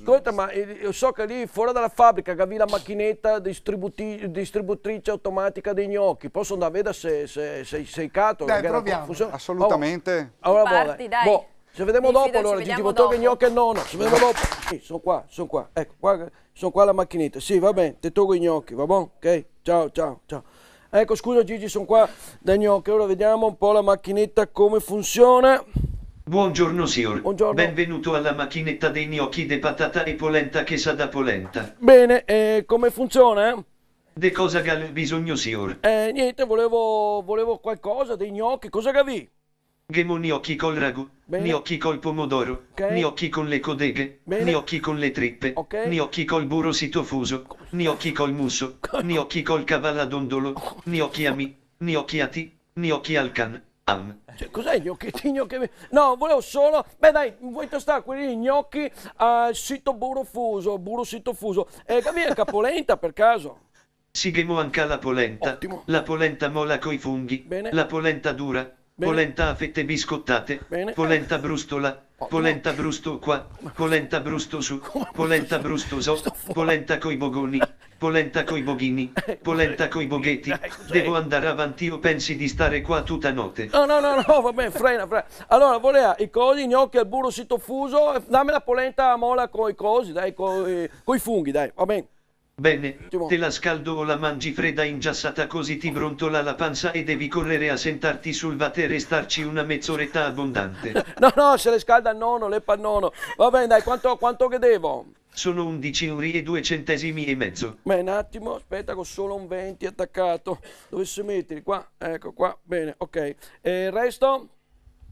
Ascolta, ma io so che lì fuori dalla fabbrica avevi la macchinetta distributrice automatica dei gnocchi. Posso andare a vedere se sei seccato? Dai, proviamo. Assolutamente. Allora, Parti, dai. boh, ci vediamo Mi dopo fido, allora, ci Gigi vediamo Botto che dopo. gnocchi e nonno. Ci vediamo dopo. Sì, sono qua. Ecco, sono qua la macchinetta. Sì, va bene, ti tolgo i gnocchi, va buono? Ok? Ciao. Ecco, scusa Gigi, sono qua da gnocchi. Ora vediamo un po' la macchinetta come funziona. Buongiorno signor, Buongiorno. benvenuto alla macchinetta dei gnocchi de patata e polenta che sa da polenta. Bene, come funziona? De cosa gal bisogno signor? Niente, volevo qualcosa dei gnocchi. Cosa cavi? Gemo gnocchi col ragù, Bene. gnocchi col pomodoro, Ok. gnocchi con le codeghe, Bene. gnocchi con le trippe, Ok. gnocchi col burro sitofuso, gnocchi col musso, gnocchi col cavalladondolo, gnocchi gnocchi a ti, gnocchi al can. Cioè, cos'è gnocchi? No, volevo solo... Beh dai, vuoi testare quelli gnocchi al sito burro sito fuso. Cavi anche polenta per caso? Sigemo anche la polenta, Ottimo. la polenta mola coi funghi, Bene. la polenta dura, Bene. polenta a fette biscottate, Bene. polenta brustola, polenta brusto qua, polenta brusto su, polenta brusto so, polenta coi bogoni, polenta coi boghini, polenta coi boghetti. cos'è? Devo andare avanti o pensi di stare qua tutta notte? No, va bene, frena. Allora, voleva i cosi, gnocchi al burro sito fuso, dammi la polenta mola coi cosi, dai, coi funghi, dai, va bene. Bene, Ottimo. te la scaldo o la mangi fredda ingiassata così ti brontola la panza e devi correre a sentarti sul water e starci una mezz'oretta abbondante. No, se le scalda il nonno, le pannono. Va bene, dai, quanto che devo? Sono 11 euro e 2 centesimi e mezzo. Beh, un attimo, aspetta che ho solo un 20 attaccato. Dove si metti? Qua? Ecco qua, bene, ok. E il resto?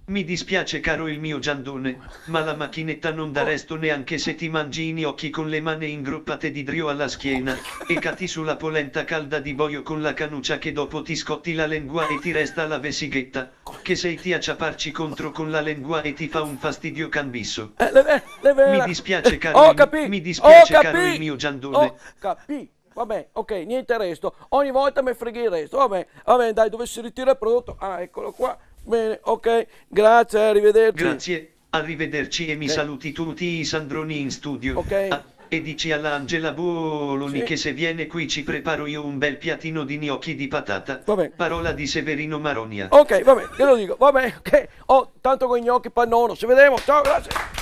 Mi dispiace caro il mio Giandone, ma la macchinetta non dà resto neanche se ti mangi i gnocchi con le mani ingruppate di drio alla schiena e cati sulla polenta calda di boio con la canuccia che dopo ti scotti la lingua e ti resta la vesighetta, che sei ti a ciaparci contro con la lingua e ti fa un fastidio cambisso. Mi dispiace caro, mi dispiace caro il mio Giandone. Capì. Vabbè, ok, niente resto. Ogni volta mi freghi il resto. Vabbè, dai, dove si ritira il prodotto? Ah, eccolo qua. Bene, ok, grazie, arrivederci. Grazie, arrivederci e mi saluti tutti i Sandroni in studio. Ok. Ah, e dici alla Angela Boloni Sì. che se viene qui ci preparo io un bel piattino di gnocchi di patata. Va bene. Parola di Severino Maronia. Ok, vabbè, te lo dico, vabbè, ok. Oh, tanto con i gnocchi pannono, ci vediamo, ciao, grazie.